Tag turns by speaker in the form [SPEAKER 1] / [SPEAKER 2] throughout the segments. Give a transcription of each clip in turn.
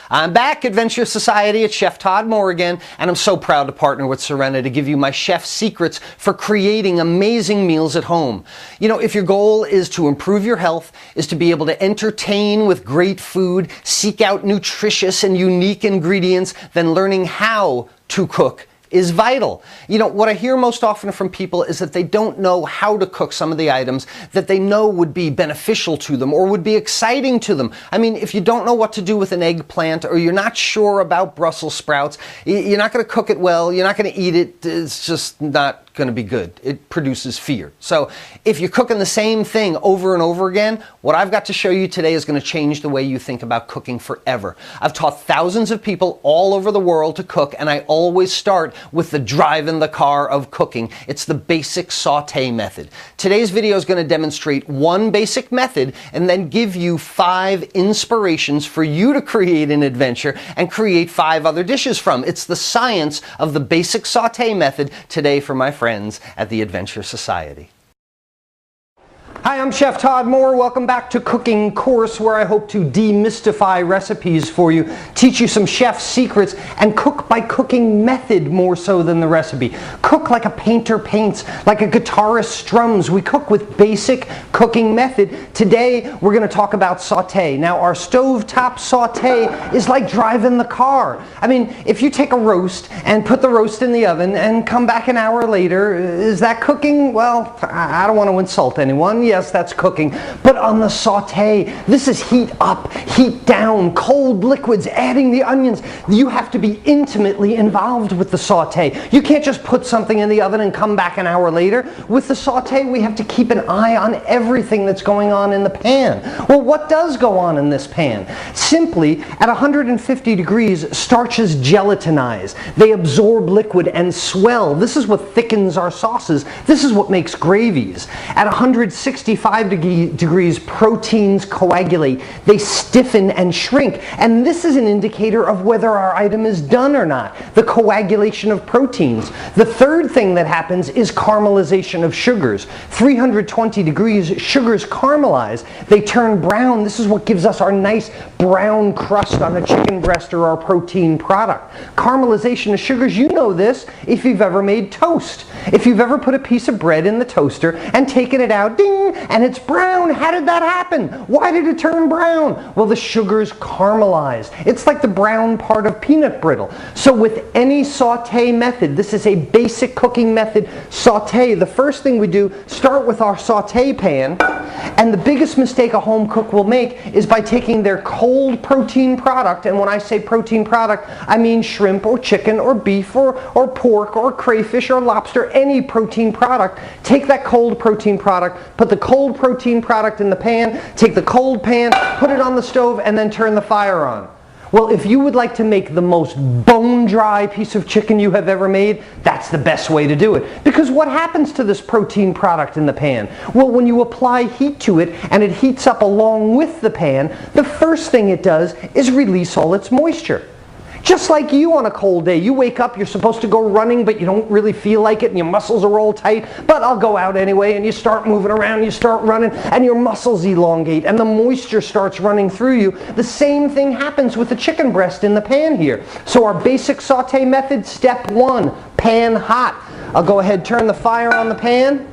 [SPEAKER 1] I'm back, Adventure Society. It's Chef Todd Mohr again, and I'm so proud to partner with Serena to give you my chef secrets for creating amazing meals at home. You know, if your goal is to improve your health, is to be able to entertain with great food, seek out nutritious and unique ingredients, then learning how to cook is vital. You know, what I hear most often from people is that they don't know how to cook some of the items that they know would be beneficial to them or would be exciting to them. I mean, if you don't know what to do with an eggplant or you're not sure about Brussels sprouts, you're not going to cook it well, you're not going to eat it, it's just not going to be good. It produces fear. So if you're cooking the same thing over and over again, what I've got to show you today is going to change the way you think about cooking forever. I've taught thousands of people all over the world to cook, and I always start with the drive in the car of cooking. It's the basic saute method. Today's video is going to demonstrate one basic method and then give you 5 inspirations for you to create an adventure and create 5 other dishes from. It's the science of the basic saute method today for my friends at the Adventure Society. Hi, I'm Chef Todd Mohr. Welcome back to Cooking Course, where I hope to demystify recipes for you, teach you some chef secrets, and cook by cooking method more so than the recipe. Cook like a painter paints, like a guitarist strums. We cook with basic cooking method. Today, we're going to talk about saute. Now, our stovetop saute is like driving the car. I mean, if you take a roast and put the roast in the oven and come back an hour later, is that cooking? Well, I don't want to insult anyone. Yes, that's cooking. But on the saute, this is heat up, heat down, cold liquids, adding the onions. You have to be intimately involved with the saute. You can't just put something in the oven and come back an hour later. With the saute, we have to keep an eye on everything that's going on in the pan. Well, what does go on in this pan? Simply, at 150 degrees, starches gelatinize. They absorb liquid and swell. This is what thickens our sauces. This is what makes gravies. At 165 degrees, proteins coagulate. They stiffen and shrink. And this is an indicator of whether our item is done or not, the coagulation of proteins. The third thing that happens is caramelization of sugars. 320 degrees, sugars caramelize. They turn brown. This is what gives us our nice brown crust on a chicken breast or our protein product. Caramelization of sugars, you know this if you've ever made toast. If you've ever put a piece of bread in the toaster and taken it out, ding, and it's brown. How did that happen? Why did it turn brown? Well, the sugars caramelized. It's like the brown part of peanut brittle. So with any saute method, this is a basic cooking method, saute. The first thing we do, start with our saute pan, and the biggest mistake a home cook will make is by taking their cold protein product, and when I say protein product, I mean shrimp or chicken or beef or pork or crayfish or lobster, any protein product. Take that cold protein product, put the cold protein product in the pan, take the cold pan, put it on the stove, and then turn the fire on. Well, if you would like to make the most bone-dry piece of chicken you have ever made, that's the best way to do it. Because what happens to this protein product in the pan? Well, when you apply heat to it and it heats up along with the pan, the first thing it does is release all its moisture. Just like you on a cold day. You wake up, you're supposed to go running, but you don't really feel like it and your muscles are all tight, but I'll go out anyway, and you start moving around, you start running, and your muscles elongate, and the moisture starts running through you. The same thing happens with the chicken breast in the pan here. So our basic saute method, step 1, pan hot. I'll go ahead, turn the fire on the pan,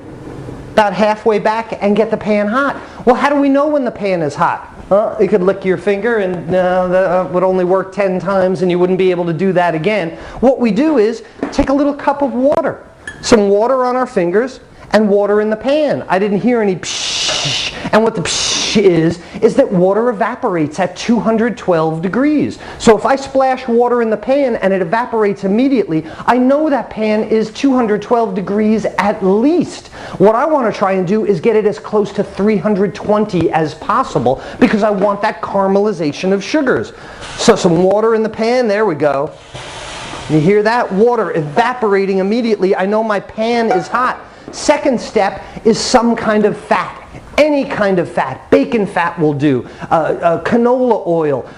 [SPEAKER 1] about halfway back, and get the pan hot. Well, how do we know when the pan is hot? You could lick your finger and that would only work 10 times and you wouldn't be able to do that again. What we do is take a little cup of water, some water on our fingers, and water in the pan. I didn't hear any psh, and what the psh is that water evaporates at 212 degrees. So if I splash water in the pan and it evaporates immediately, I know that pan is 212 degrees at least. What I want to try and do is get it as close to 320 as possible because I want that caramelization of sugars. So some water in the pan, there we go. You hear that? Water evaporating immediately. I know my pan is hot. Second step is some kind of fat. Any kind of fat. Bacon fat will do. Canola oil.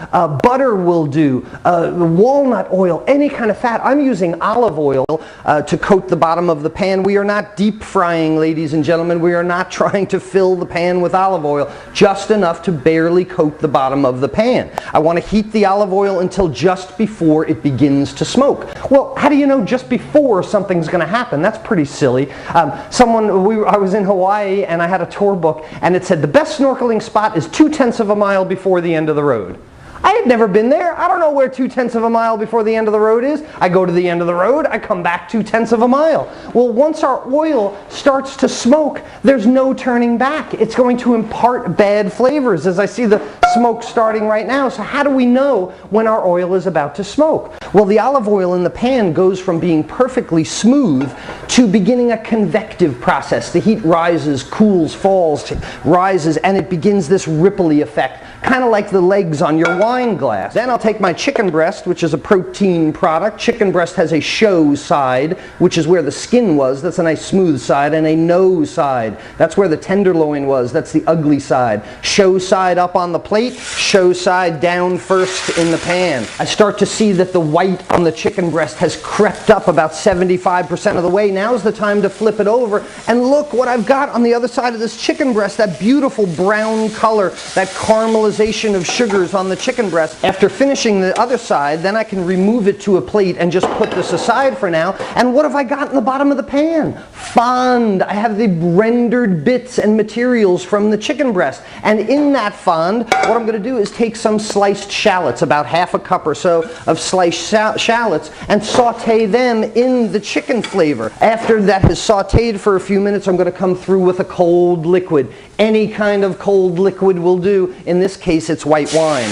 [SPEAKER 1] Butter will do. Walnut oil. Any kind of fat. I'm using olive oil to coat the bottom of the pan. We are not deep frying, ladies and gentlemen. We are not trying to fill the pan with olive oil. Just enough to barely coat the bottom of the pan. I want to heat the olive oil until just before it begins to smoke. Well, how do you know just before something's going to happen? That's pretty silly. I was in Hawaii and I had a tour book and it said the best snorkeling spot is 2/10 of a mile before the end of the road. I had never been there. I don't know where 2/10 of a mile before the end of the road is. I go to the end of the road, I come back 2/10 of a mile. Well, once our oil starts to smoke, there's no turning back. It's going to impart bad flavors, as I see the smoke starting right now. So how do we know when our oil is about to smoke? Well, the olive oil in the pan goes from being perfectly smooth to beginning a convective process. The heat rises, cools, falls, rises, and it begins this ripply effect, kind of like the legs on your wine glass. Then I'll take my chicken breast, which is a protein product. Chicken breast has a show side, which is where the skin was. That's a nice smooth side, and a no side. That's where the tenderloin was. That's the ugly side. Show side up on the plate, show side down first in the pan. I start to see that the white on the chicken breast has crept up about 75% of the way. Now's the time to flip it over, and look what I've got on the other side of this chicken breast, that beautiful brown color, that caramelization of sugars on the chicken breast. After finishing the other side, then I can remove it to a plate and just put this aside for now. And what have I got in the bottom of the pan? Fond. I have the rendered bits and materials from the chicken breast. And in that fond, what I'm going to do is take some sliced shallots, about half a cup or so of sliced shallots, and saute them in the chicken flavor. After that has sauteed for a few minutes, I'm going to come through with a cold liquid. Any kind of cold liquid will do. In this case, it's white wine.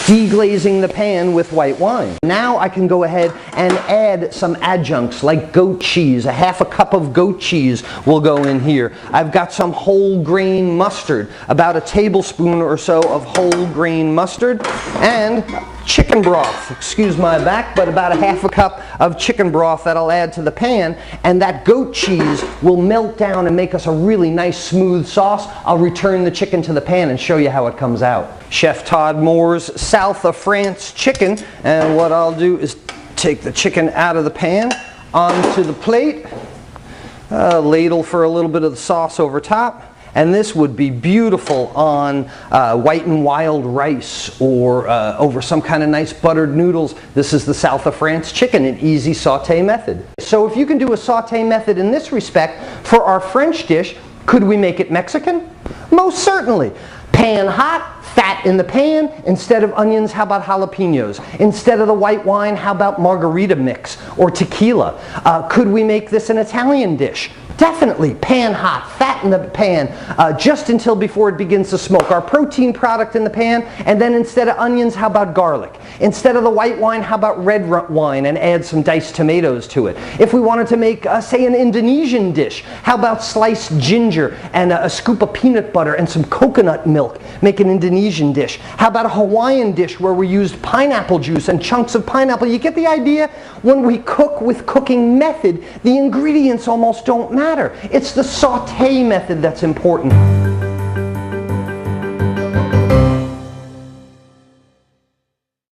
[SPEAKER 1] Deglazing the pan with white wine. Now I can go ahead and add some adjuncts like goat cheese. A half a cup of goat cheese will go in here. I've got some whole grain mustard, about a tablespoon or so of whole grain mustard, and chicken broth. Excuse my back, but about a half a cup of chicken broth that I'll add to the pan, and that goat cheese will melt down and make us a really nice smooth sauce. I'll return the chicken to the pan and show you how it comes out. Chef Todd Mohr's South of France chicken, and what I'll do is take the chicken out of the pan onto the plate, ladle for a little bit of the sauce over top. And this would be beautiful on white and wild rice, or over some kind of nice buttered noodles. This is the South of France chicken, an easy saute method. So if you can do a saute method in this respect for our French dish, could we make it Mexican? Most certainly. Pan hot, fat in the pan. Instead of onions, how about jalapenos? Instead of the white wine, how about margarita mix or tequila? Could we make this an Italian dish? Definitely. Pan hot, fat in the pan, just until before it begins to smoke. Our protein product in the pan, and then instead of onions, how about garlic? Instead of the white wine, how about red wine, and add some diced tomatoes to it? If we wanted to make, say, an Indonesian dish, how about sliced ginger and a scoop of peanut butter and some coconut milk? Make an Indonesian dish. How about a Hawaiian dish where we used pineapple juice and chunks of pineapple? You get the idea? When we cook with cooking method, the ingredients almost don't matter. It's the saute method that's important.